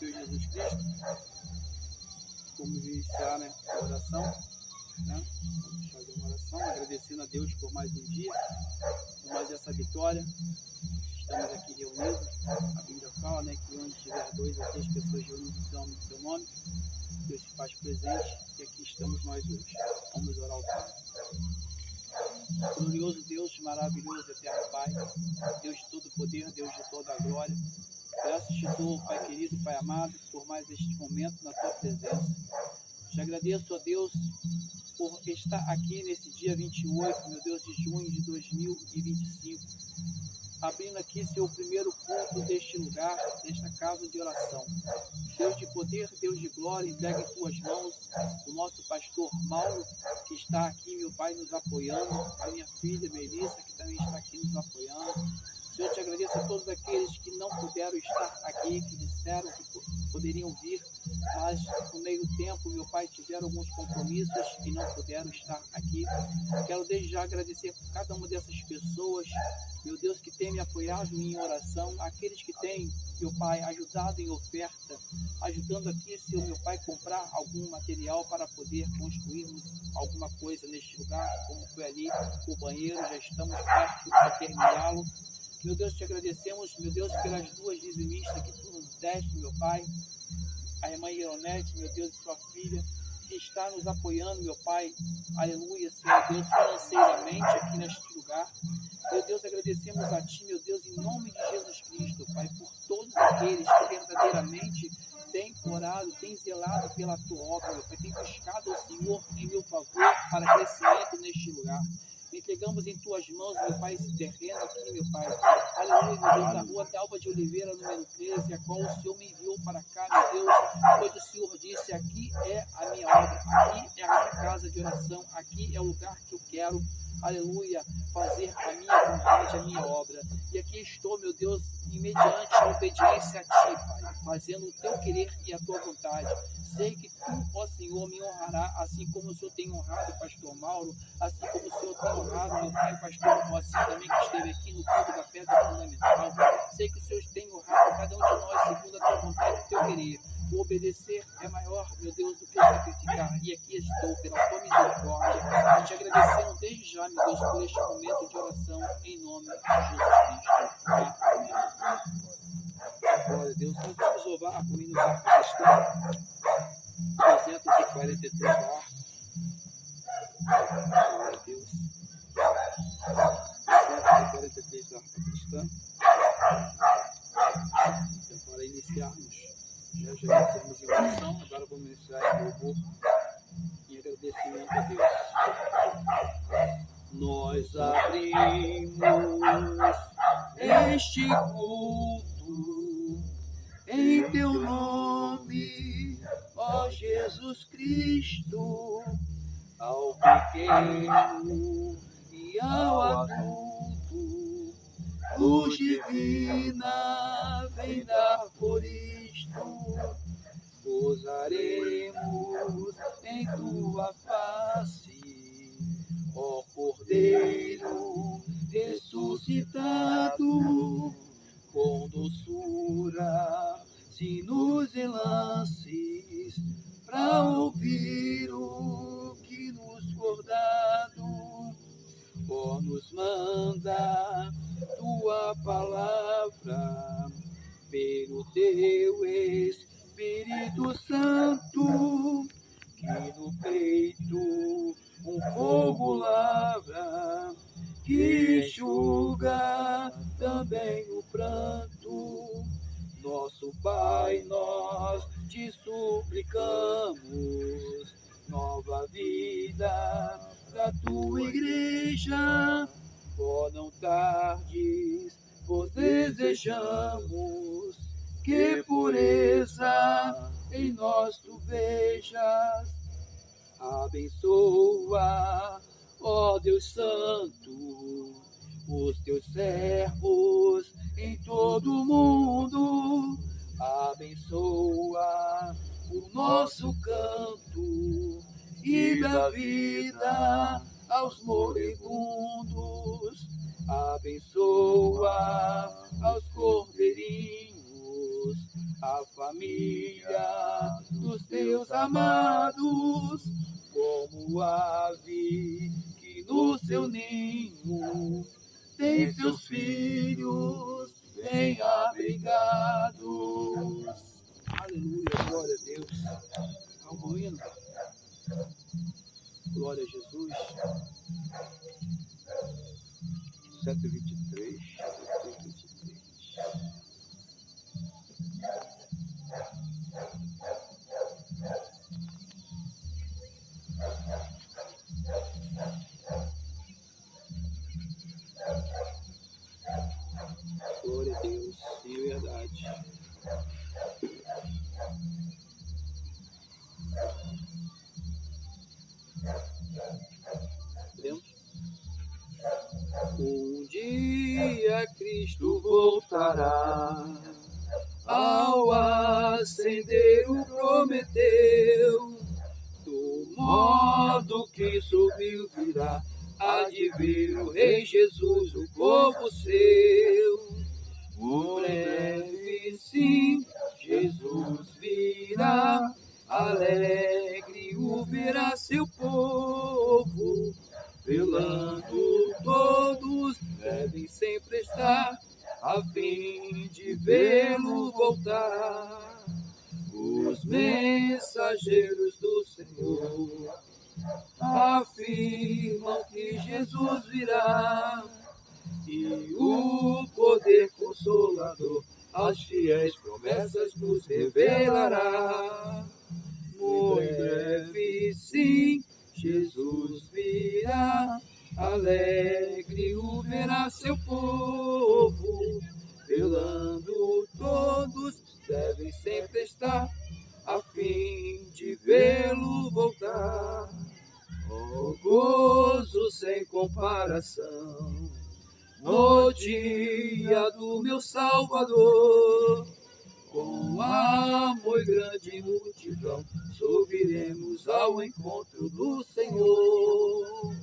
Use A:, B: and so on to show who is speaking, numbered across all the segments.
A: Senhor Jesus Cristo, vamos iniciar, a oração, Vamos fazer uma oração, agradecendo a Deus por mais um dia, por mais essa vitória. Estamos aqui reunidos. A Bíblia fala, que onde tiver 2 ou 3 pessoas reunidas no teu nome, Deus se faz presente, e aqui estamos nós hoje. Vamos orar ao Pai. Glorioso Deus, maravilhoso, eterno Pai, Deus de todo poder, Deus de toda a glória. Graças te dou, Pai querido, Pai amado, por mais este momento na tua presença. Te agradeço, ó Deus, por estar aqui nesse dia 28, meu Deus, de junho de 2025, abrindo aqui seu primeiro culto deste lugar, desta casa de oração. Deus de poder, Deus de glória, entrega em tuas mãos o nosso pastor Mauro, que está aqui, meu Pai, nos apoiando, a minha filha Melissa, que também está aqui nos apoiando. Senhor, te agradeço a todos aqueles que não puderam estar aqui, que disseram que poderiam vir, mas no meio tempo, meu Pai, tiveram alguns compromissos e não puderam estar aqui. Quero desde já agradecer por cada uma dessas pessoas, meu Deus, que tem me apoiado em oração, aqueles que têm, meu Pai, ajudado em oferta, ajudando aqui, Senhor, meu Pai, comprar algum material para poder construirmos alguma coisa neste lugar, como foi ali o banheiro, já estamos perto de terminá-lo. Meu Deus, te agradecemos, meu Deus, pelas 2 dizimistas que tu nos deste, meu Pai, a irmã Ionete, meu Deus, e sua filha, que está nos apoiando, meu Pai, aleluia, Senhor Deus, financeiramente aqui neste lugar. Meu Deus, agradecemos a Ti, meu Deus, em nome de Jesus Cristo, Pai, por todos aqueles que verdadeiramente têm orado, têm zelado pela Tua obra, meu Pai, têm buscado ao Senhor em meu favor para crescimento neste lugar. Entregamos em Tuas mãos, meu Pai, esse terreno aqui, meu Pai. Aleluia, meu Deus, na rua Dalva de Oliveira, número 13, a qual o Senhor me enviou para cá, meu Deus, pois o Senhor disse, aqui é a minha obra, aqui é a minha casa de oração, aqui é o lugar que eu quero, aleluia, fazer a minha vontade, a minha obra. E aqui estou, meu Deus, mediante a obediência a Ti, Pai, fazendo o Teu querer e a Tua vontade. Sei que Tu, ó Senhor, me honrará, assim como o Senhor tem honrado o pastor Mauro, assim como o Senhor tem honrado meu pai, o pastor Moacir, também que esteve aqui no culto da pedra fundamental. Sei que o Senhor tem honrado cada um de nós segundo a Tua vontade e o Teu querer. O obedecer é maior, meu Deus, do que o sacrificar. E aqui estou, pela Tua misericórdia, te agradecendo desde já, meu Deus, por este momento de oração, em nome de Jesus Cristo. Amém. Glória a Deus. Nós vamos louvar o hino da harpa cristã, 243 da harpa. Glória a Deus. 243 da harpa cristã. Então, para iniciarmos, já iniciamos em oração, agora vamos iniciar em louvor e agradecimento a Deus. Nós abrimos este culto em Teu nome, ó Jesus Cristo, ao pequeno e ao adulto, luz divina vem dar por isto. Gozaremos em Tua face, ó Cordeiro ressuscitado, com doçura se nos relances, pra ouvir o que nos for dado. Ó, nos manda Tua palavra, pelo Teu Espírito Santo, que no peito um fogo lavra, que enxuga também o pranto. Nosso Pai, nós te suplicamos, nova vida da Tua igreja. Ó, não tardes, pois desejamos que pureza em nós Tu vejas. Abençoa, ó Deus Santo, os Teus servos em todo o mundo. Abençoa o nosso canto e dá vida aos moribundos. Abençoa aos cordeirinhos, a família dos teus amados, como ave que no seu ninho tem seus filhos bem abrigados. Aleluia, glória a Deus. Algum hino? Glória a Jesus. 123. 123. Glória a Deus, sim, é verdade. Podemos? Um dia Cristo voltará, ao ascendeiro prometeu, do modo que subiu virá, há de vir o Rei Jesus, o povo seu. Muito breve, sim, Jesus virá, alegre o verá seu povo, velando todos devem sempre estar, a fim de vê-lo voltar. Os mensageiros do Senhor afirmam que Jesus virá, e o poder consolador às fiéis promessas nos revelará. Muito breve, sim, Jesus virá, alegre o verá seu povo, velando todos devem sempre estar, a fim de vê-lo voltar. Oh, gozo sem comparação no dia do meu Salvador, com amor e grande multidão, subiremos ao encontro do Senhor.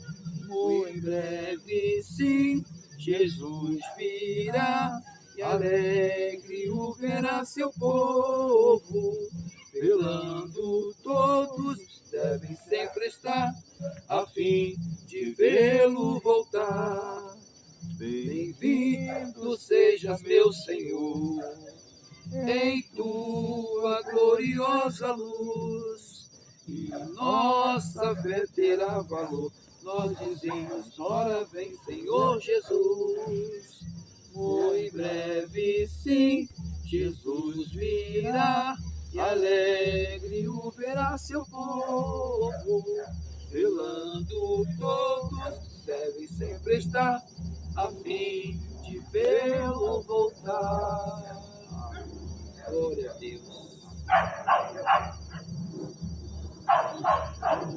A: Muito em breve, sim, Jesus virá, e alegre o verá seu povo, velando todos devem sempre estar, a fim de vê-lo voltar. Bem-vindo sejas, meu Senhor, em tua gloriosa luz, e nossa fé terá valor. Nós dizemos, ora vem, Senhor Jesus. Muito em breve, sim, Jesus virá, e alegre o verá seu povo, velando todos devem sempre estar, a fim de vê-lo voltar. Glória a Deus. Glória a Deus.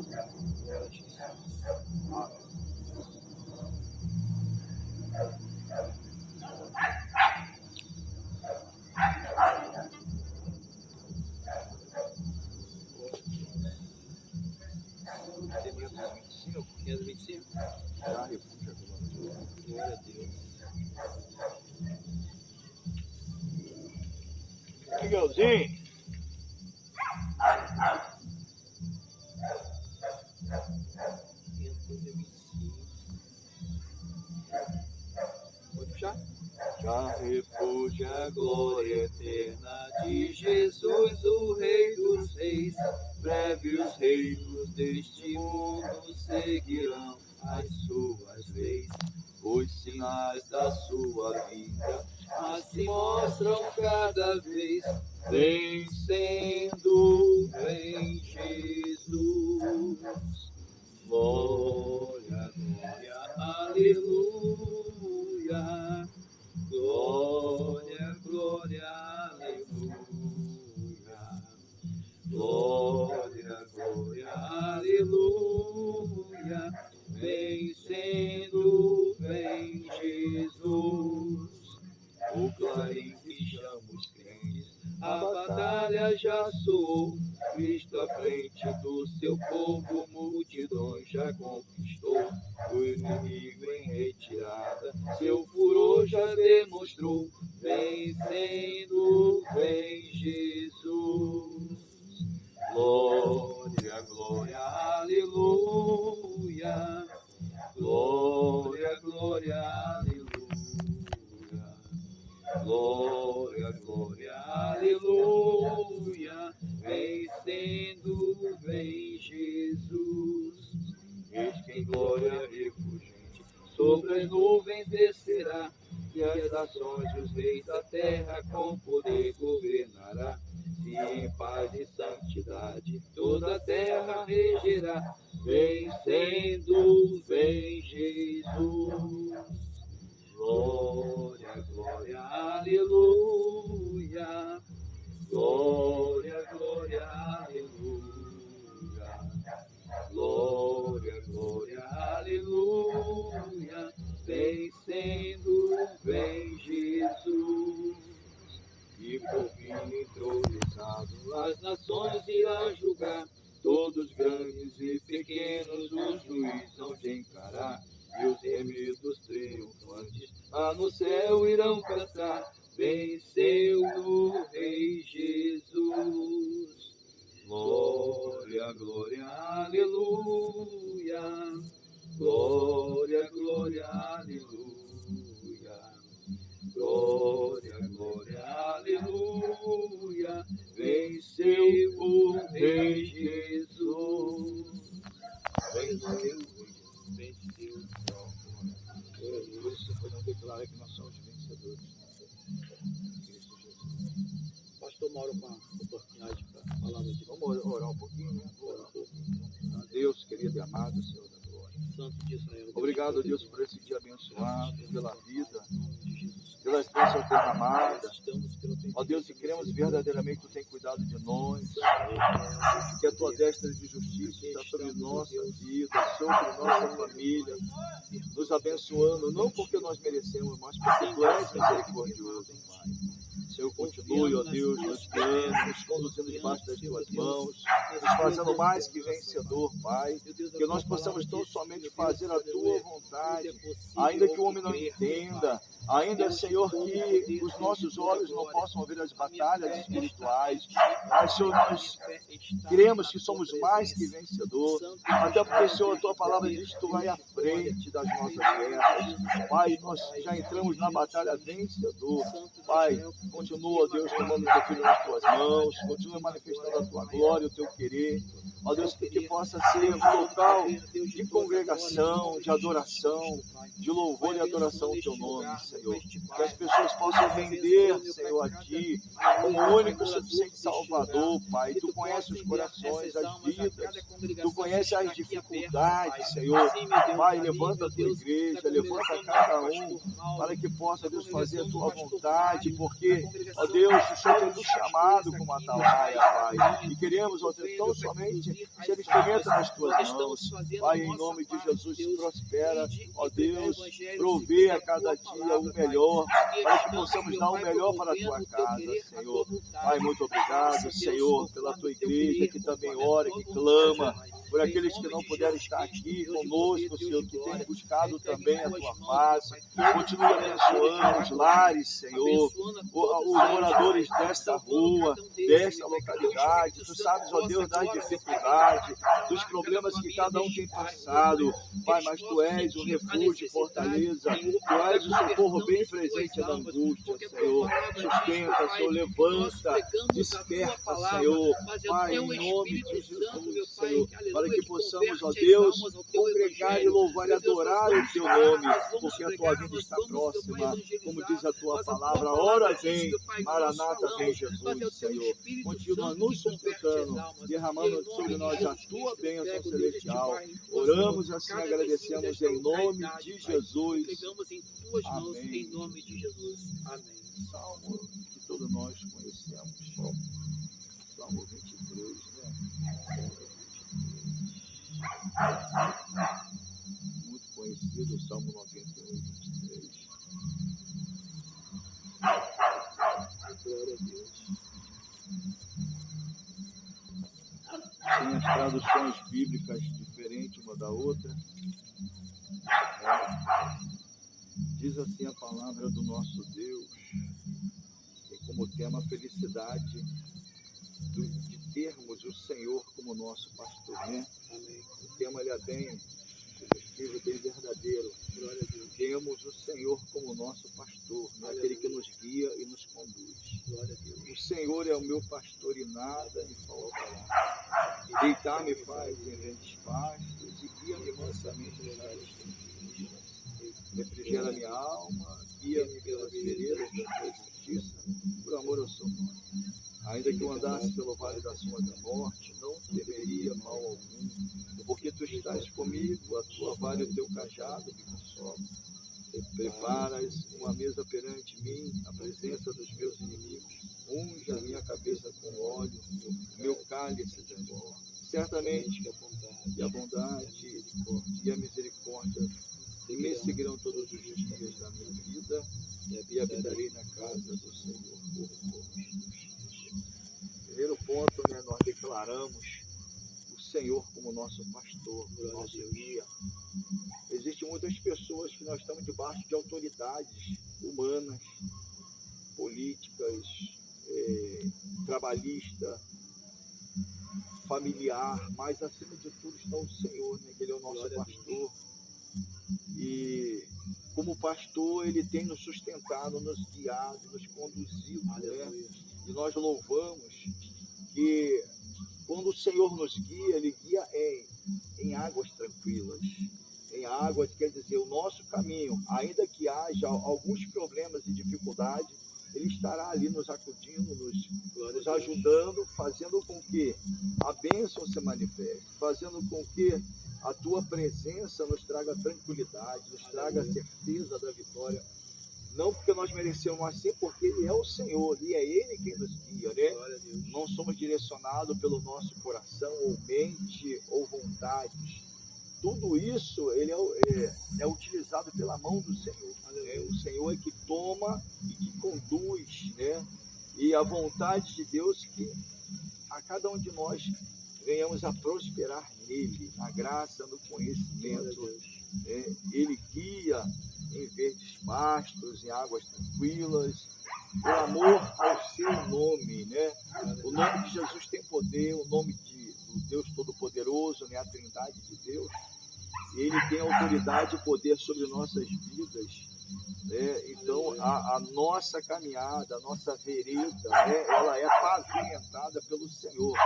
A: 525? Já, eu puxo agora. Glória a Deus. Miguelzinho. Pode puxar? Já refúgio a glória eterna de Jesus, o Rei dos Reis. Breve os reinos deste mundo seguirão as suas leis. Os sinais da sua vida se mostram cada vez, vencendo em Jesus. Glória, glória, aleluia. Glória, glória, aleluia. Glória, glória, aleluia. Vencendo vem Jesus. O clarim que chama os crentes, a batalha já soou. Cristo à frente do seu povo, multidões já conquistou. O inimigo em retirada, seu furor já demonstrou. Vencendo vem Jesus. Glória, glória, aleluia. Vencendo, vem Jesus. Eis que em glória refulgente sobre as nuvens descerá, e as nações e os reis da terra com poder governará. E em paz e santidade toda a terra regerá. Vencendo, vem Jesus. Glória, glória, aleluia. Glória, glória, aleluia. Glória, glória, aleluia. Vencendo, vem Jesus. E por fim entronizado as nações irá julgar, todos grandes e pequenos o juiz hão de encarar, e os remidos triunfantes lá no céu irão cantar, venceu o Rei Jesus. Glória, glória, aleluia. Glória, glória, aleluia. Glória, glória, aleluia. Venceu o Rei Jesus. Venceu. Por isso podemos declarar que nós somos vencedores. Cristo Jesus. Pastor Mauro, com a oportunidade para a palavra de Deus. Vamos orar um pouquinho, né? Orar um pouquinho. Deus, querido e amado, Senhor da glória. Santo de Israel. Obrigado, Deus, por esse dia abençoado, pela vida, pelas bênçãos derramadas. Ó Deus, e queremos verdadeiramente que Tu tem cuidado de nós, que a Tua destra de justiça está sobre nossa vida, sobre nossa família, nos abençoando, não porque nós merecemos, mas porque Tu és misericordioso, Pai. Senhor, continue, ó Deus, nos guiando, nos conduzindo debaixo das Tuas mãos, nos fazendo mais que vencedor, Pai, que nós possamos tão somente fazer a Tua vontade, ainda que o homem não entenda, ainda, Senhor, que os nossos olhos não possam ver as batalhas espirituais, mas, Senhor, nós cremos que somos mais que vencedor, até porque, Senhor, a Tua palavra diz que Tu vai à frente das nossas guerras, Pai, nós já entramos na batalha vencedor, Pai, continua, ó Deus, tomando o Teu Filho nas Tuas mãos, continua manifestando a Tua glória, o Teu querer, ó Deus, que possa ser um local de congregação, de adoração, de louvor e adoração ao Teu nome, Senhor. Que as pessoas possam render, Senhor, a Ti, como o único e suficiente Salvador, Pai. Tu conheces os corações, as vidas, Tu conheces as dificuldades, Senhor. Pai, levanta a Tua igreja, levanta cada um, para que possa, Deus, fazer a Tua vontade, porque, ó Deus, o Senhor tem nos chamado como atalaia, Pai. E queremos, ó Deus, tão somente ser instrumento nas Tuas mãos. Pai, em nome de Jesus, prospera, ó Deus, provê a cada dia o melhor, para que possamos dar o melhor para a Tua casa, Senhor. Pai, muito obrigado, Senhor, pela Tua igreja que também ora, que clama, por aqueles que não puderam estar aqui conosco, Senhor, que tem buscado também a Tua face. Continue abençoando os lares, Senhor, os moradores desta rua, desta localidade. Tu sabes, ó Deus, das dificuldades, dos problemas que cada um tem passado, Pai, mas Tu és o refúgio e fortaleza, Tu és o socorro bem presente na angústia, Senhor. Sustenta, Senhor, levanta, desperta, Senhor, Pai, em nome de Jesus, Senhor, para que possamos, ó Deus, congregar e louvar e adorar o Teu nome, porque a Tua vida está próxima, como diz a Tua palavra, a hora vem, Maranata vem Jesus, Senhor. Continua nos sustentando, derramando sobre nós a Tua bênção celestial. Oramos assim, agradecemos em nome de Jesus. Amém. Em nome de Jesus. Amém. Salmo que todos nós conhecemos. Salmo 23, né? Muito conhecido, o Salmo 91, 23. Glória a Deus. Tem as traduções bíblicas diferentes uma da outra. Diz assim a palavra do nosso Deus, tem como tema a felicidade de termos o Senhor como nosso pastor, né? Amém. O tema ele é bem
B: efetivo, bem verdadeiro.
A: Glória a Deus.
B: Temos o Senhor como nosso pastor, né? Aquele que nos guia e nos conduz.
A: Glória a Deus.
B: O Senhor é o meu pastor e nada me faltará. Deitar-me faz em verdes pastos e guia-me mansamente nas águas tranquilas. Refrigera minha alma, guia-me pelas veredas da tua justiça, por amor ao seu nome. Ainda que eu andasse pelo vale da sombra da morte, não temeria mal algum, porque tu estás comigo, a tua vara e o teu cajado me consolam. Preparas uma mesa perante mim, na presença dos meus inimigos. Unge a minha cabeça com óleo, o meu cálice transborda. Certamente que a bondade e a misericórdia me seguirão todos os dias da minha vida e habitarei na casa do Senhor por todos os dias. Primeiro ponto, né, nós declaramos o Senhor como nosso pastor, nosso guia. Existem muitas pessoas que nós estamos debaixo de autoridades humanas, políticas, trabalhista, familiar, mas acima de tudo está o Senhor, né? Ele é o nosso pastor. E como pastor, ele tem nos sustentado, nos guiado, nos conduzido, né? E nós louvamos que quando o Senhor nos guia, ele guia em águas tranquilas. Em águas, quer dizer, o nosso caminho, ainda que haja alguns problemas e dificuldades, ele estará ali nos acudindo, nos ajudando, fazendo com que a bênção se manifeste, fazendo com que a tua presença nos traga tranquilidade, nos traga a certeza da vitória. Não porque nós merecemos, mas sim porque Ele é o Senhor e é Ele quem nos guia, né? Não somos direcionados pelo nosso coração, ou mente, ou vontades. Tudo isso ele é utilizado pela mão do Senhor. Né? O Senhor é que toma e que conduz, né? E a vontade de Deus que a cada um de nós venhamos a prosperar nele, na graça, no conhecimento. Ele guia em verdes pastos, em águas tranquilas, por amor ao seu nome, né? O nome de Jesus tem poder, o nome do Deus Todo-Poderoso, né? A Trindade de Deus. Ele tem autoridade e poder sobre nossas vidas. Então, a nossa caminhada, a nossa vereda, ela é pavimentada pelo Senhor.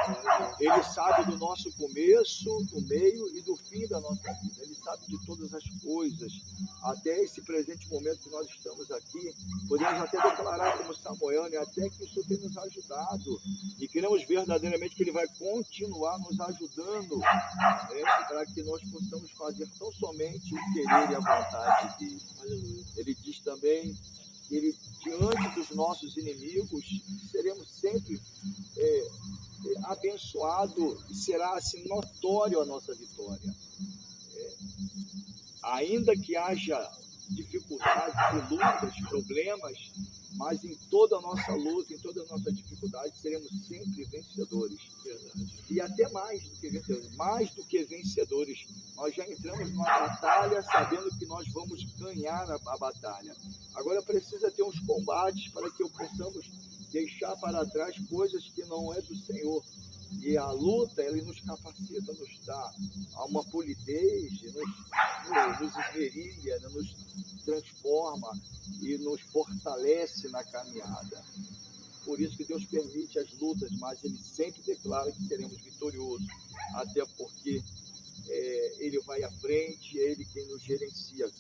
B: Ele sabe do nosso começo, do meio e do fim da nossa vida. Ele sabe de todas as coisas. Até esse presente momento que nós estamos aqui, podemos até declarar como Samuel, né? Até que o Senhor tem nos ajudado. E queremos verdadeiramente que Ele vai continuar nos ajudando, para que nós possamos fazer tão somente o querer e a vontade dele. Ele diz também que ele, diante dos nossos inimigos, seremos sempre abençoados e será assim notório a nossa vitória. Ainda que haja dificuldades e lutas, problemas, mas em toda a nossa luta, em toda a nossa dificuldade, seremos sempre vencedores. E até mais do que vencedores. Mais do que vencedores. Nós já entramos numa batalha sabendo que nós vamos ganhar a batalha. Agora precisa ter uns combates para que possamos deixar para trás coisas que não é do Senhor. E a luta, ela nos capacita, nos dá uma polidez, nos esmerilha, nos transforma e nos fortalece na caminhada. Por isso que Deus permite as lutas, mas Ele sempre declara que seremos vitoriosos, até porque Ele vai à frente, é Ele quem nos gerencia,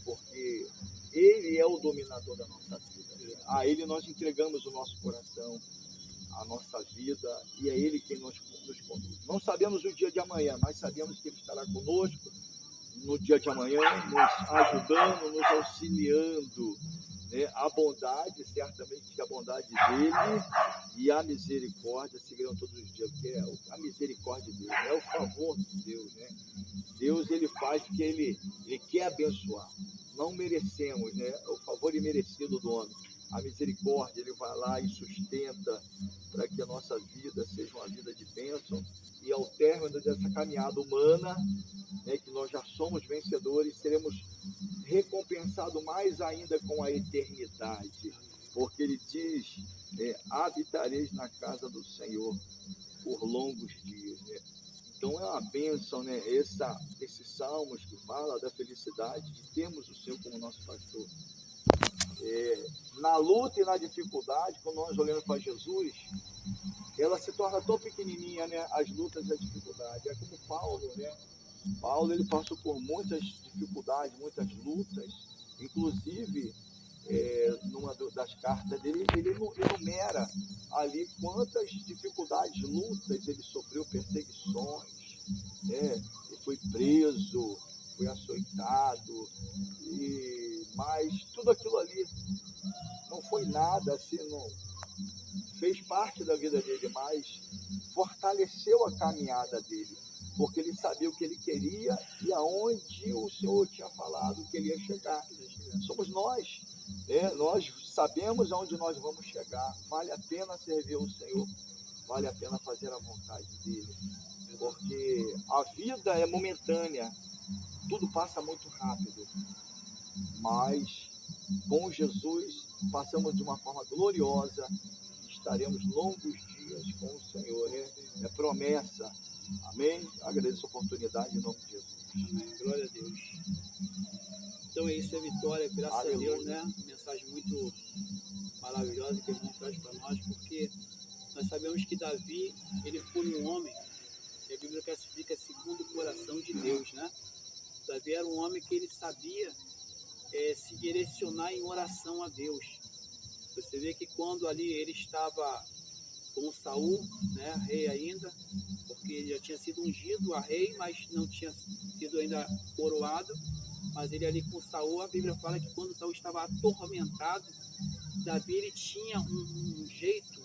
B: porque Ele é o dominador da nossa vida. A Ele nós entregamos o nosso coração, a nossa vida, e é Ele quem nos conduz. Não sabemos o dia de amanhã, mas sabemos que Ele estará conosco no dia de amanhã, nos ajudando, nos auxiliando. A bondade, certamente que a bondade dele e a misericórdia seguirão todos os dias, porque a misericórdia dele, é o favor de Deus, né? Deus, ele faz porque ele quer abençoar. Não merecemos, né? É o favor imerecido do homem. A misericórdia, ele vai lá e sustenta para que a nossa vida seja uma vida de bênção. E ao término dessa caminhada humana, que nós já somos vencedores, seremos recompensados mais ainda com a eternidade. Porque ele diz, habitareis na casa do Senhor por longos dias, né? Então é uma bênção, né? Esses salmos que fala da felicidade de termos o Senhor como nosso pastor. Na luta e na dificuldade, quando nós olhamos para Jesus, ela se torna tão pequenininha, né? As lutas e a dificuldade. É como Paulo, né? Paulo, ele passou por muitas dificuldades, muitas lutas, inclusive numa das cartas dele, ele enumera ali quantas dificuldades, lutas ele sofreu, perseguições, ele foi preso, foi açoitado, mas tudo aquilo ali não foi nada, assim, não fez parte da vida dele, mas fortaleceu a caminhada dele, porque ele sabia o que ele queria e aonde o Senhor tinha falado que ele ia chegar. Somos nós, nós sabemos aonde nós vamos chegar. Vale a pena servir ao Senhor, vale a pena fazer a vontade dele, porque a vida é momentânea, tudo passa muito rápido, mas com Jesus passamos de uma forma gloriosa, estaremos longos dias com o Senhor, é promessa. Amém? Agradeço a oportunidade em nome de Jesus.
A: Amém. Glória a Deus. Então é isso, é vitória, graças a Deus, né? Mensagem muito maravilhosa que o irmão traz para nós, porque nós sabemos que Davi, ele foi um homem, que a Bíblia classifica segundo o coração de Deus, né? Davi era um homem que ele sabia se direcionar em oração a Deus. Você vê que quando ali ele estava com Saul, né, rei ainda, porque ele já tinha sido ungido a rei, mas não tinha sido ainda coroado, mas ele ali com Saul, a Bíblia fala que quando Saul estava atormentado, Davi ele tinha um jeito,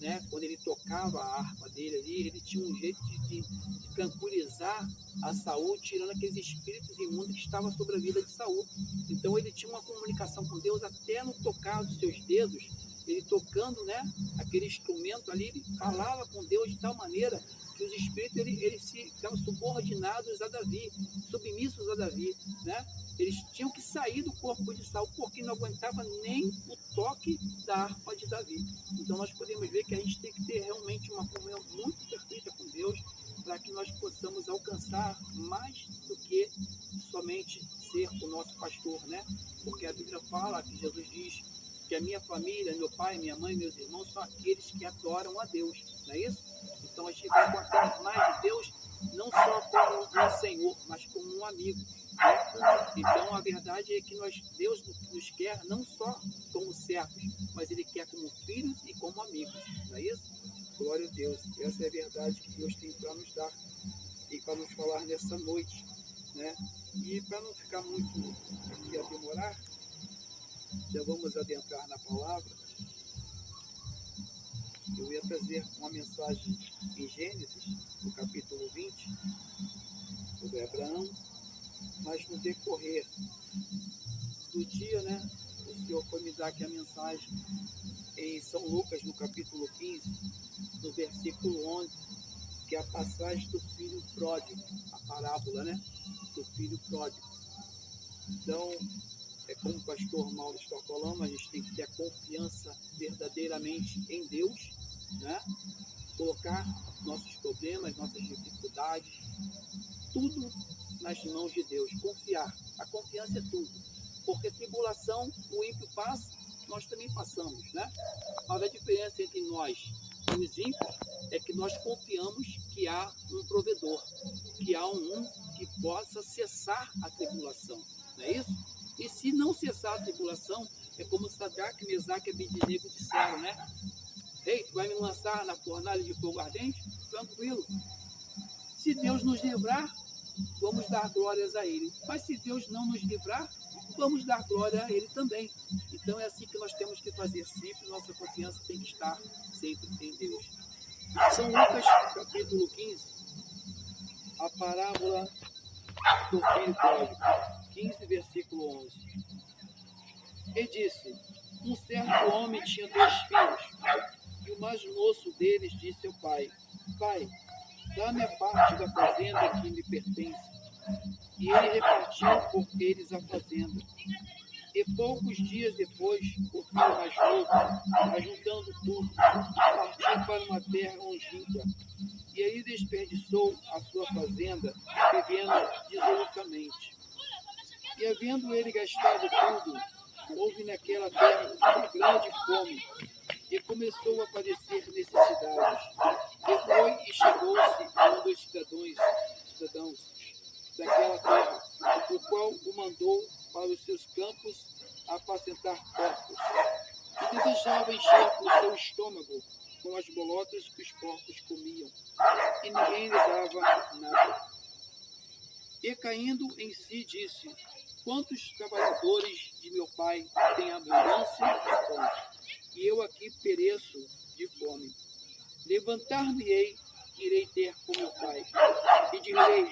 A: né, quando ele tocava a harpa dele ali, ele tinha um jeito de tranquilizar a Saul, tirando aqueles espíritos imundos que estavam sobre a vida de Saul. Então ele tinha uma comunicação com Deus até no tocar dos seus dedos, ele tocando, né, aquele instrumento ali, ele falava com Deus de tal maneira que os espíritos eles ficavam subordinados a Davi, submissos a Davi, né? Eles tinham que sair do corpo de Saul porque não aguentava nem o toque da harpa de Davi. Então nós podemos ver que a gente tem que ter realmente uma comunhão muito perfeita com Deus para que nós possamos alcançar mais do que somente ser o nosso pastor, né? Porque a Bíblia fala que Jesus diz que a minha família, meu pai, minha mãe, meus irmãos são aqueles que adoram a Deus, não é isso? Então a gente vai apenas mais de Deus, não só como um Senhor, mas como um amigo, né? Então a verdade é que Deus nos quer não só como servos, mas Ele quer como filhos e como amigos, não é isso? Glória a Deus. Essa é a verdade que Deus tem para nos dar e para nos falar nessa noite, né? E para não ficar muito aqui a demorar, já vamos adentrar na palavra. Eu ia trazer uma mensagem em Gênesis, no capítulo 20, sobre Abraão, mas no decorrer do dia, né, o Senhor foi me dar aqui a mensagem em São Lucas, no capítulo 15, no versículo 11, que é a passagem do filho pródigo, a parábola, né, do filho pródigo. Então, como o pastor Mauro está falando, a gente tem que ter a confiança verdadeiramente em Deus, né? Colocar nossos problemas, nossas dificuldades, tudo nas mãos de Deus. Confiar. A confiança é tudo. Porque tribulação, o ímpio passa, nós também passamos, né? Mas a diferença entre nós e os ímpios é que nós confiamos que há um provedor, que há um que possa cessar a tribulação, não é isso? E se não cessar a tribulação, é como Sadraque, Mesaque e Abednego disseram, né? Ei, tu vai me lançar na fornalha de fogo ardente? Tranquilo. Se Deus nos livrar, vamos dar glórias a Ele. Mas se Deus não nos livrar, vamos dar glória a Ele também. Então é assim que nós temos que fazer sempre. Nossa confiança tem que estar sempre em Deus. São Lucas, capítulo 15, a parábola do filho pródigo. 15, versículo 11. E disse: um certo homem tinha 2 filhos, e o mais moço deles disse ao pai: Pai, dá-me a parte da fazenda que me pertence. E ele repartiu por eles a fazenda. E poucos dias depois, o filho mais novo, ajuntando tudo, partiu para uma terra longínqua, e aí desperdiçou a sua e começou a padecer necessidades. E foi e chegou-se a um dos cidadãos daquela terra, o qual o mandou para os seus campos apacentar porcos, e desejava encher o seu estômago com as bolotas que os porcos comiam, e ninguém lhe dava nada. E caindo em si, disse: quantos trabalhadores de meu pai têm abundância de pão, e eu aqui pereço de fome. Levantar-me-ei, irei ter com meu pai, e direi: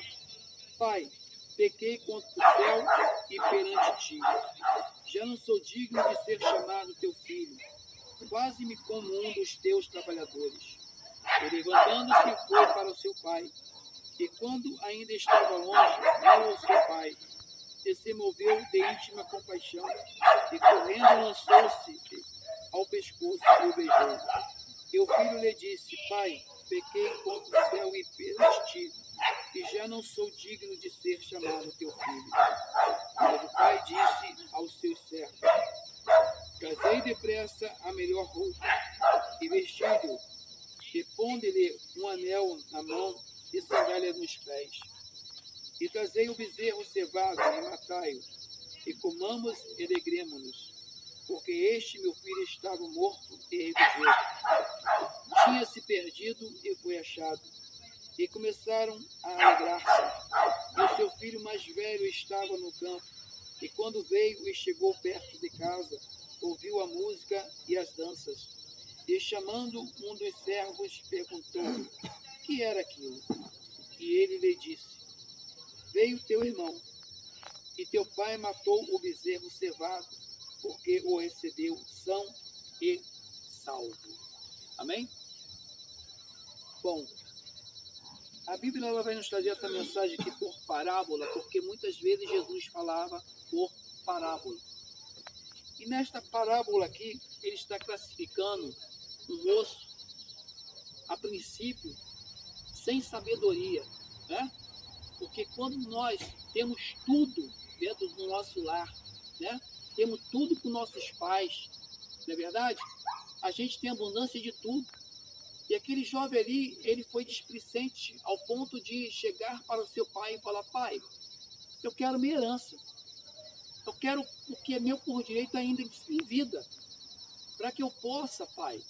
A: Pai, pequei contra o céu e perante ti. Já não sou digno de ser chamado teu filho. Quase-me como um dos teus trabalhadores. E levantando-se, foi para o seu pai. E quando ainda estava longe, viu o seu pai, e se moveu de íntima compaixão, e correndo lançou-se ao pescoço e o beijou. E o filho lhe disse: Pai, pequei contra o céu e perante ti, e já não sou digno de ser chamado teu filho. Mas o pai disse aos seus servos: trazei depressa a melhor roupa, e vestido, e ponde-lhe um anel na mão e sandália nos pés. E trazei o bezerro cevado e matai-o, e comamos e alegremo-nos, porque este meu filho estava morto e reviveu. Tinha-se perdido e foi achado. E começaram a alegrar-se. E o seu filho mais velho estava no campo. E quando veio e chegou perto de casa, ouviu a música e as danças. E chamando um dos servos, perguntou: que era aquilo? E ele lhe disse: veio teu irmão, e teu pai matou o bezerro cevado, porque o recebeu são e salvo. Amém? Bom, a Bíblia ela vai nos trazer essa mensagem aqui por parábola, porque muitas vezes Jesus falava por parábola. E nesta parábola aqui, ele está classificando um moço, a princípio, sem sabedoria, né? Porque quando nós temos tudo dentro do nosso lar, né? Temos tudo com nossos pais, não é verdade? A gente tem abundância de tudo. E aquele jovem ali, ele foi displicente ao ponto de chegar para o seu pai e falar: pai, eu quero minha herança. Eu quero o que é meu por direito ainda em vida. Para que eu possa, pai,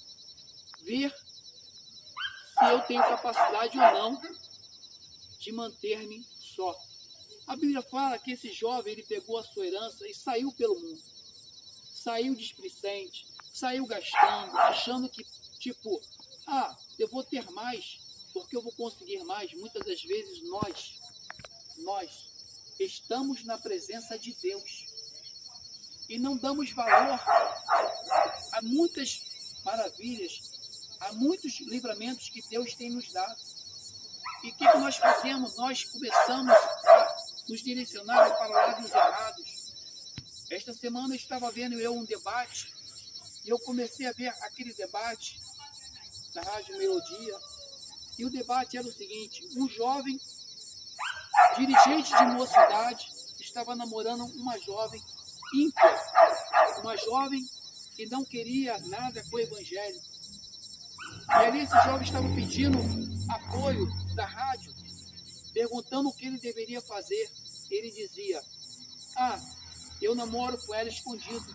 A: ver se eu tenho capacidade ou não de manter-me só. A Bíblia fala que esse jovem, ele pegou a sua herança e saiu pelo mundo. Saiu displicente, saiu gastando, achando que, tipo, eu vou ter mais, porque eu vou conseguir mais. Muitas das vezes nós estamos na presença de Deus e não damos valor a muitas maravilhas, a muitos livramentos que Deus tem nos dado. E o que nós fazemos? Nós começamos a nos direcionar para lados errados. Esta semana eu estava vendo um debate e eu comecei a ver aquele debate da Rádio Melodia. E o debate era o seguinte: um jovem dirigente de mocidade estava namorando uma jovem ímpia, uma jovem que não queria nada com o evangelho. E ali esse jovem estava pedindo apoio da rádio, perguntando o que ele deveria fazer. Ele dizia: eu namoro com ela escondido,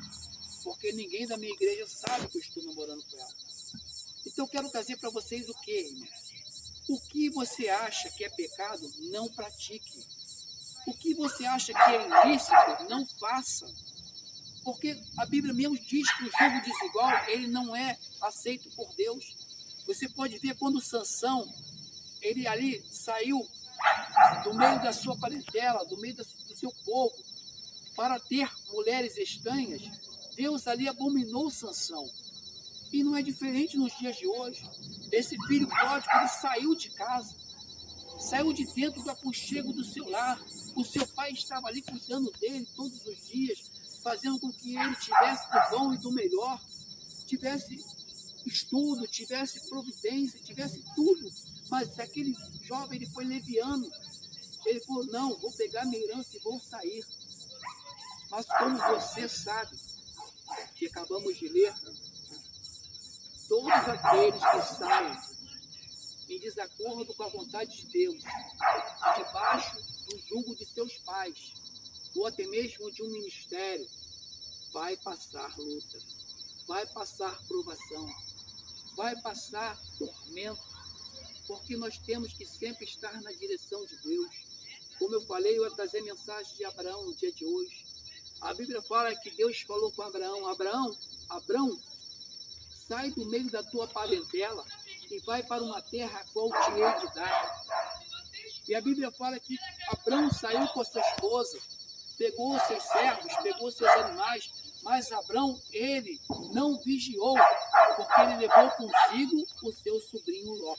A: porque ninguém da minha igreja sabe que eu estou namorando com ela. Então eu quero trazer para vocês o que, irmãos? O que você acha que é pecado, não pratique. O que você acha que é ilícito, não faça. Porque a Bíblia mesmo diz que o jugo desigual, ele não é aceito por Deus. Você pode ver quando Sansão, ele ali saiu do meio da sua parentela, do meio do seu povo, para ter mulheres estranhas. Deus ali abominou Sansão. E não é diferente nos dias de hoje. Esse filho pródigo, ele saiu de casa, saiu de dentro do aconchego do seu lar. O seu pai estava ali cuidando dele todos os dias, fazendo com que ele tivesse do bom e do melhor, tivesse estudo, tivesse providência, tivesse tudo. Mas aquele jovem, ele foi leviano. Ele falou: não, vou pegar minha herança e vou sair. Mas como você sabe, que acabamos de ler, todos aqueles que saem em desacordo com a vontade de Deus, debaixo do jugo de seus pais, ou até mesmo de um ministério, vai passar luta, vai passar provação, vai passar tormento, porque nós temos que sempre estar na direção de Deus. Como eu falei, eu ia trazer mensagem de Abraão no dia de hoje. A Bíblia fala que Deus falou com Abraão: Abraão, sai do meio da tua parentela e vai para uma terra a qual te hei de dar. E a Bíblia fala que Abraão saiu com a sua esposa, pegou seus servos, pegou seus animais, mas Abraão, ele não vigiou, porque ele levou consigo o seu sobrinho Ló.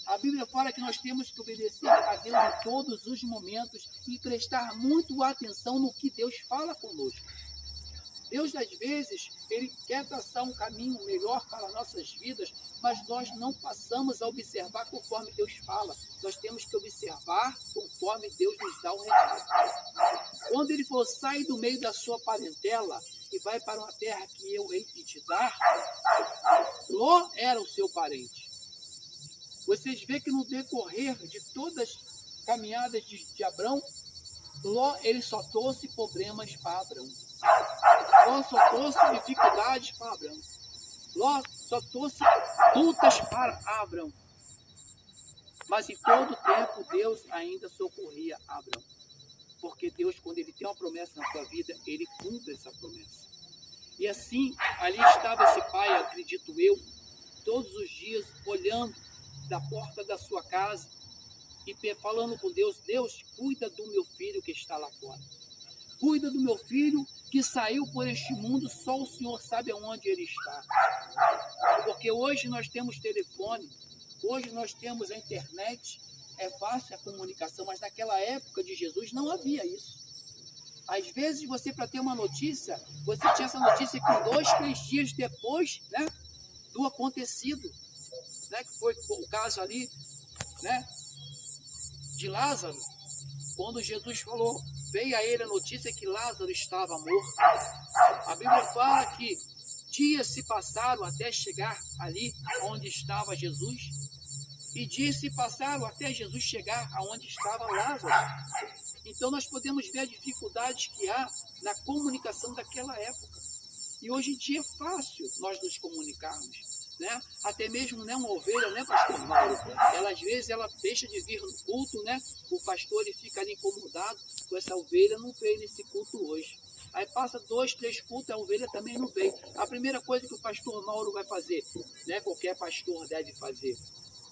A: A Bíblia fala que nós temos que obedecer a Deus em todos os momentos e prestar muito atenção no que Deus fala conosco. Deus, às vezes, Ele quer traçar um caminho melhor para nossas vidas, mas nós não passamos a observar conforme Deus fala. Nós temos que observar conforme Deus nos dá o recado. Quando Ele falou, sai do meio da sua parentela e vai para uma terra que eu hei de te dar, Ló era o seu parente. Vocês veem que no decorrer de todas as caminhadas de Abraão, Ló, ele só trouxe problemas para Abraão. Ló só trouxe dificuldades para Abraão. Ló só trouxe lutas para Abraão. Mas em todo tempo, Deus ainda socorria Abraão. Porque Deus, quando Ele tem uma promessa na sua vida, Ele cumpre essa promessa. E assim, ali estava esse pai, acredito eu, todos os dias, olhando da porta da sua casa e falando com Deus: Deus, cuida do meu filho que está lá fora. Cuida do meu filho que saiu por este mundo, só o Senhor sabe aonde ele está. Porque hoje nós temos telefone, hoje nós temos a internet, é fácil a comunicação, mas naquela época de Jesus não havia isso. Às vezes você, para ter uma notícia, você tinha essa notícia com 2, 3 dias depois, né, do acontecido, né, que foi o caso ali, né, de Lázaro, quando Jesus falou, veio a ele a notícia que Lázaro estava morto. A Bíblia fala que dias se passaram até chegar ali onde estava Jesus, e dias se passaram até Jesus chegar aonde estava Lázaro. Então nós podemos ver a dificuldade que há na comunicação daquela época. E hoje em dia é fácil nós nos comunicarmos. Né? Até mesmo, né, uma ovelha, né, pastor Mauro? Ela, às vezes, ela deixa de vir no culto, né? O pastor, ele fica ali incomodado com essa ovelha, não veio nesse culto hoje. Aí passa 2, 3 cultos, a ovelha também não veio. A primeira coisa que o pastor Mauro vai fazer, né, qualquer pastor deve fazer,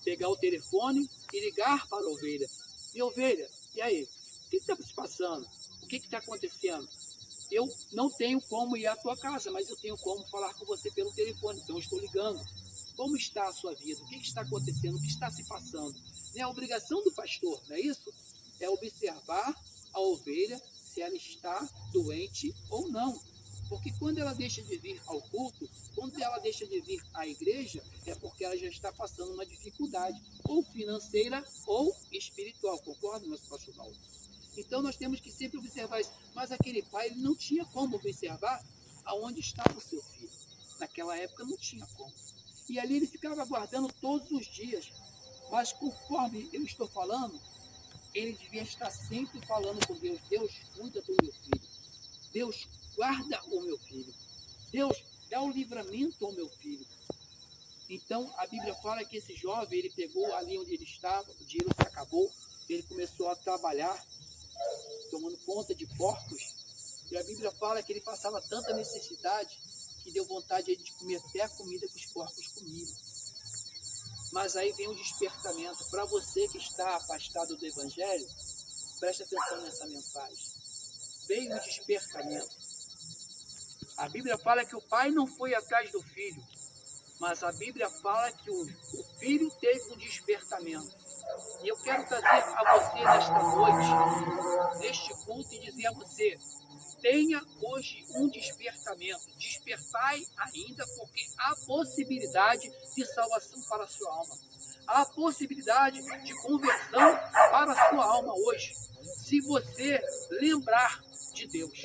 A: pegar o telefone e ligar para a ovelha. E ovelha, e aí? O que está se passando? O que está acontecendo? Eu não tenho como ir à tua casa, mas eu tenho como falar com você pelo telefone, então eu estou ligando. Como está a sua vida? O que está acontecendo? O que está se passando? É a obrigação do pastor, não é isso? É observar a ovelha se ela está doente ou não. Porque quando ela deixa de vir ao culto, quando ela deixa de vir à igreja, é porque ela já está passando uma dificuldade, ou financeira ou espiritual. Concorda, nosso pastor Paulo? Então nós temos que sempre observar isso. Mas aquele pai, ele não tinha como observar aonde estava o seu filho. Naquela época não tinha como. E ali ele ficava aguardando todos os dias. Mas conforme eu estou falando, ele devia estar sempre falando com Deus. Deus, cuida do meu filho. Deus, guarda o meu filho. Deus, dá o livramento ao meu filho. Então, a Bíblia fala que esse jovem, ele pegou ali onde ele estava, o dinheiro se acabou, ele começou a trabalhar, tomando conta de porcos. E a Bíblia fala que ele passava tanta necessidade que deu vontade de comer até a comida que os porcos comiam. Mas aí vem um despertamento. Para você que está afastado do Evangelho, preste atenção nessa mensagem. Veio um despertamento. A Bíblia fala que o pai não foi atrás do filho, mas a Bíblia fala que o filho teve um despertamento. E eu quero trazer a você nesta noite, neste culto, e dizer a você: tenha hoje um despertamento. Despertai ainda, porque há possibilidade de salvação para a sua alma. Há possibilidade de conversão para a sua alma hoje, se você lembrar de Deus.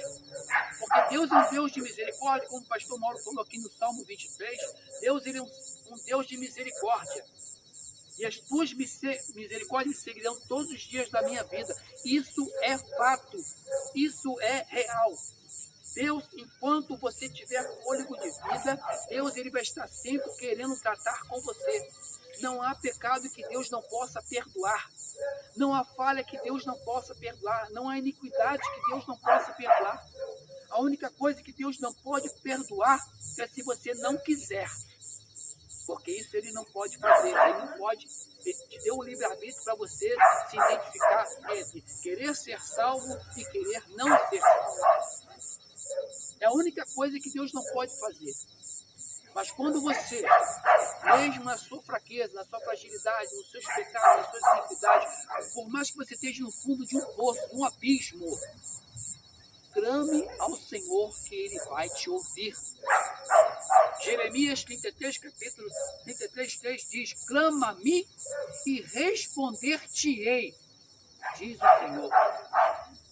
A: Porque Deus é um Deus de misericórdia, como o pastor Mauro falou aqui no Salmo 23, Deus ele é um Deus de misericórdia. E as tuas misericórdias me seguirão todos os dias da minha vida. Isso é fato, isso é real. Deus, enquanto você tiver fôlego de vida, Deus ele vai estar sempre querendo tratar com você. Não há pecado que Deus não possa perdoar. Não há falha que Deus não possa perdoar. Não há iniquidade que Deus não possa perdoar. A única coisa que Deus não pode perdoar é se você não quiser. Porque isso ele não pode fazer. Ele não pode. Ele te deu o livre-arbítrio para você se identificar entre querer ser salvo e querer não ser salvo. É a única coisa que Deus não pode fazer. Mas quando você, mesmo na sua fraqueza, na sua fragilidade, nos seus pecados, nas suas iniquidades, por mais que você esteja no fundo de um poço, de um abismo, clame ao Senhor que Ele vai te ouvir. Jeremias 33, capítulo 33, 3 diz: clama-me e responder-te-ei, diz o Senhor,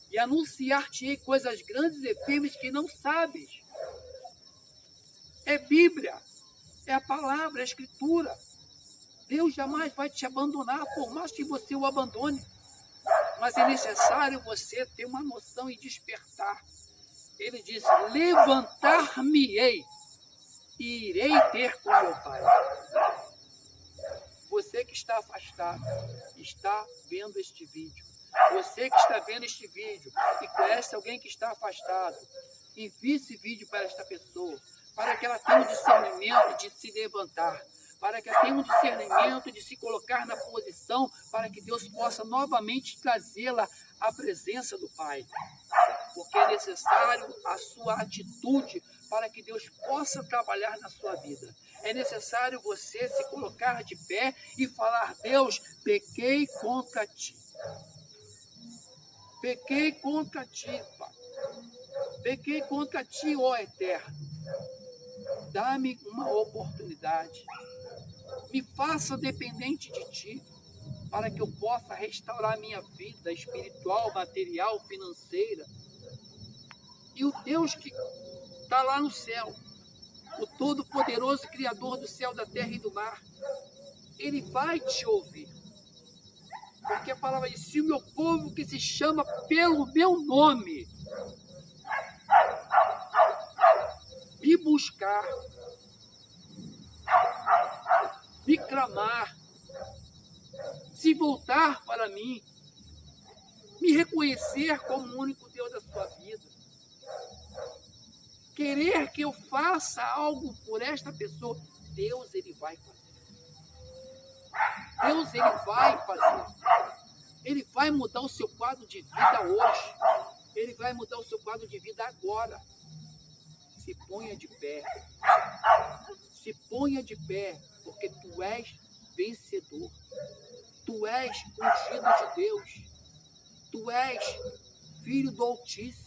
A: e anunciar-te-ei coisas grandes e firmes que não sabes. É Bíblia, é a palavra, é a Escritura. Deus jamais vai te abandonar, por mais que você o abandone. Mas é necessário você ter uma noção e despertar. Ele diz: levantar-me-ei e irei ter com meu Pai. Você que está afastado, está vendo este vídeo. Você que está vendo este vídeo e conhece alguém que está afastado, envie esse vídeo para esta pessoa, para que ela tenha o discernimento de se levantar, para que ela tenha um discernimento de se colocar na posição, para que Deus possa novamente trazê-la à presença do Pai. Porque é necessário a sua atitude para que Deus possa trabalhar na sua vida. É necessário você se colocar de pé e falar: Deus, pequei contra ti. Pequei contra ti, Pai. Pequei contra ti, ó Eterno. Dá-me uma oportunidade. Me faça dependente de ti, para que eu possa restaurar minha vida espiritual, material, financeira. E o Deus que está lá no céu, o Todo-Poderoso Criador do céu, da terra e do mar, Ele vai te ouvir. Porque a palavra diz: se o meu povo que se chama pelo meu nome me buscar, me clamar, se voltar para mim, me reconhecer como o único Deus da sua vida, querer que eu faça algo por esta pessoa, Deus ele vai fazer. Deus ele vai fazer. Ele vai mudar o seu quadro de vida hoje. Ele vai mudar o seu quadro de vida agora. Se ponha de pé. Se ponha de pé, porque tu és vencedor. Tu és ungido de Deus. Tu és filho do Altíssimo.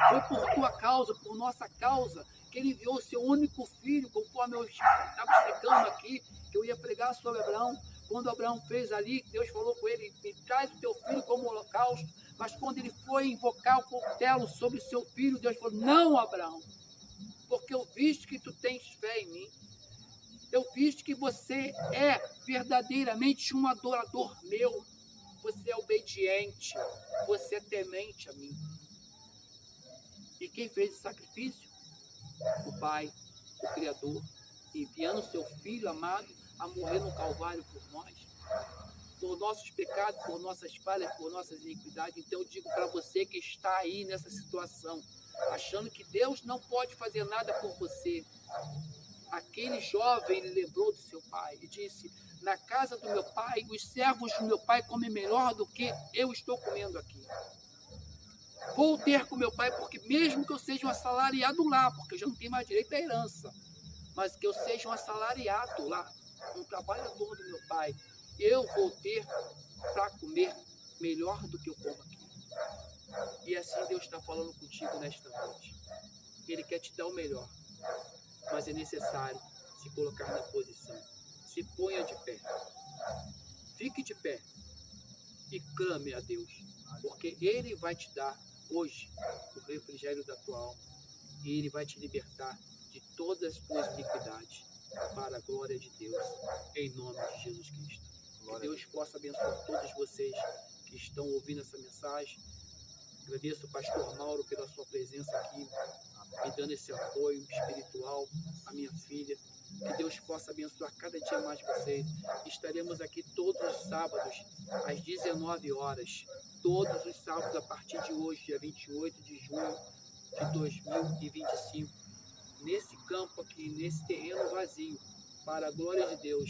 A: Foi por tua causa, por nossa causa, que ele enviou o seu único filho, conforme eu estava explicando aqui, que eu ia pregar sobre Abraão. Quando Abraão fez ali, Deus falou com ele: me traz o teu filho como holocausto. Mas quando ele foi invocar o cutelo sobre o seu filho, Deus falou: não, Abraão, porque eu visto que tu tens fé em mim. Eu visto que você é verdadeiramente um adorador meu. Você é obediente, você é temente a mim. E quem fez o sacrifício? O Pai, o Criador, enviando o seu Filho amado a morrer no Calvário por nós, por nossos pecados, por nossas falhas, por nossas iniquidades. Então eu digo para você que está aí nessa situação, achando que Deus não pode fazer nada por você. Aquele jovem, ele lembrou do seu pai e disse: na casa do meu pai, os servos do meu pai comem melhor do que eu estou comendo aqui. Vou ter com meu pai, porque mesmo que eu seja um assalariado lá, porque eu já não tenho mais direito à herança, mas que eu seja um assalariado lá, um trabalhador do meu pai, eu vou ter para comer melhor do que eu como aqui. E assim Deus está falando contigo nesta noite. Ele quer te dar o melhor, mas é necessário se colocar na posição. Se ponha de pé. Fique de pé e clame a Deus, porque Ele vai te dar hoje o refrigério da tua alma e Ele vai te libertar de todas as tuas iniquidades para a glória de Deus, em nome de Jesus Cristo. Que Deus possa abençoar todos vocês que estão ouvindo essa mensagem. Agradeço ao pastor Mauro pela sua presença aqui, me dando esse apoio espiritual, a minha filha. Que Deus possa abençoar cada dia mais vocês. Estaremos aqui todos os sábados, às 19 horas. Todos os sábados, a partir de hoje, dia 28 de junho de 2025. Nesse campo aqui, nesse terreno vazio, para a glória de Deus.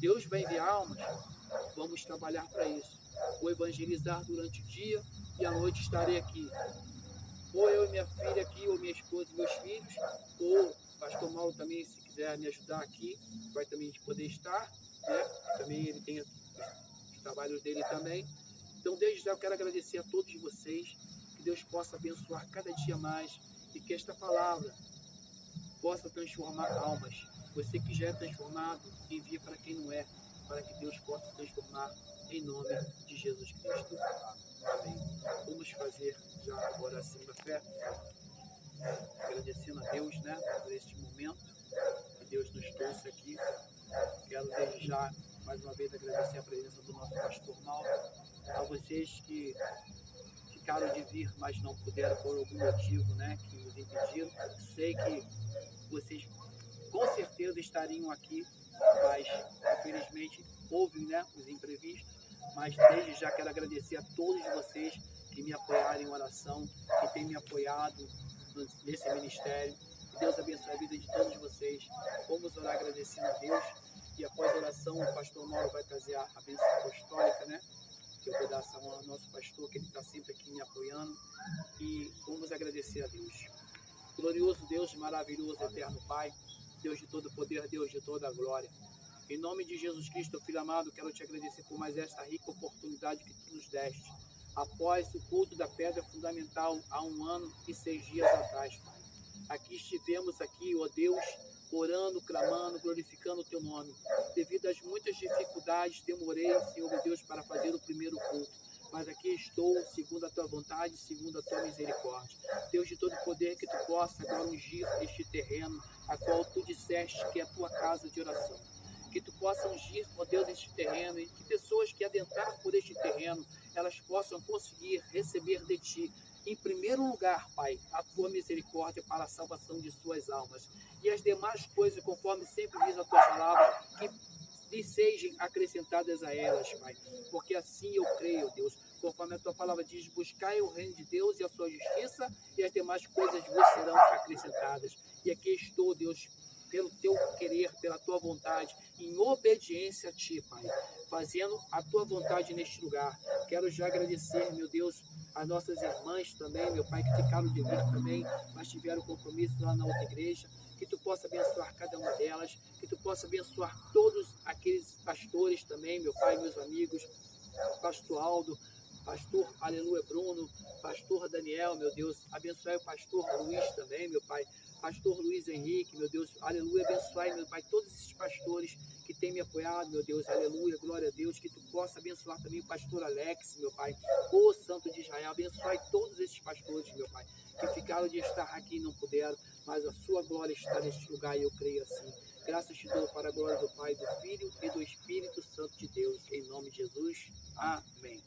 A: Deus vai enviar almas, vamos trabalhar para isso. Vou evangelizar durante o dia e à noite estarei aqui. Ou eu e minha filha aqui, ou minha esposa e meus filhos, ou o pastor Mauro também, se quiser me ajudar aqui, vai também poder estar, né? Também ele tem os trabalhos dele também. Então, desde já eu quero agradecer a todos vocês, que Deus possa abençoar cada dia mais e que esta palavra possa transformar almas. Você que já é transformado, envie para quem não é, para que Deus possa transformar em nome de Jesus Cristo. Amém. Vamos fazer já a oração da fé, agradecendo a Deus, né, por este momento que Deus nos trouxe aqui. Quero desde já, mais uma vez, agradecer a presença do nosso pastor Mauro, a vocês que ficaram de vir, mas não puderam por algum motivo, né, que nos impediram. Sei que vocês com certeza estariam aqui, mas infelizmente houve, né, os imprevistos. Mas desde já quero agradecer a todos vocês que me apoiaram em oração, que têm me apoiado nesse ministério. Que Deus abençoe a vida de todos vocês. Vamos orar agradecendo a Deus. E após a oração, o pastor Mauro vai trazer a bênção apostólica, né? Que eu vou dar essa mão ao nosso pastor, que ele está sempre aqui me apoiando. E vamos agradecer a Deus. Glorioso Deus, maravilhoso, eterno Pai, Deus de todo poder, Deus de toda glória. Em nome de Jesus Cristo, filho amado, quero te agradecer por mais esta rica oportunidade que tu nos deste. Após o culto da pedra fundamental, há 1 ano e 6 dias atrás, Pai. Aqui estivemos aqui, ó Deus, orando, clamando, glorificando o teu nome. Devido às muitas dificuldades, demorei, Senhor meu Deus, para fazer o primeiro culto. Mas aqui estou, segundo a tua vontade, segundo a tua misericórdia. Deus de todo poder, que tu possa agora ungir este terreno, a qual tu disseste que é a tua casa de oração. Que tu possa ungir, ó Deus, este terreno, e que pessoas que adentrar por este terreno, elas possam conseguir receber de ti, em primeiro lugar, Pai, a tua misericórdia para a salvação de suas almas. E as demais coisas, conforme sempre diz a tua palavra, que lhes sejam acrescentadas a elas, Pai. Porque assim eu creio, Deus, conforme a tua palavra diz, buscai o reino de Deus e a sua justiça, e as demais coisas vos serão acrescentadas. E aqui estou, Deus, pelo teu querer, pela tua vontade, em obediência a ti, Pai, fazendo a tua vontade neste lugar. Quero já agradecer, meu Deus, as nossas irmãs também, meu Pai, que ficaram de vir também, mas tiveram compromisso lá na outra igreja. Que tu possa abençoar cada uma delas, que tu possa abençoar todos aqueles pastores também, meu Pai, meus amigos, pastor Aldo, pastor Aleluia Bruno, pastor Daniel, meu Deus, abençoe o pastor Luiz também, meu Pai, pastor Luiz Henrique, meu Deus, aleluia, abençoe, meu Pai, todos esses pastores que têm me apoiado, meu Deus, aleluia, glória a Deus, que tu possa abençoar também o pastor Alex, meu Pai, o Santo de Israel, abençoe todos esses pastores, meu Pai, que ficaram de estar aqui e não puderam, mas a sua glória está neste lugar e eu creio assim. Graças te dou para a glória do Pai, do Filho e do Espírito Santo de Deus, em nome de Jesus, amém.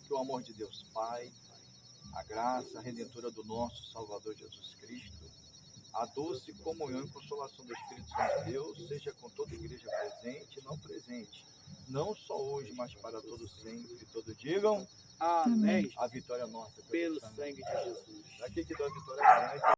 B: Que o amor de Deus Pai, a graça redentora do nosso Salvador Jesus Cristo, a doce comunhão e consolação do Espírito Santo de Deus seja com toda a igreja presente e não presente, não só hoje, mas para todos sempre. Todos digam
A: Amém.
B: A vitória é nossa
A: Pelo sangue de Jesus.
B: Aqui que dá a vitória é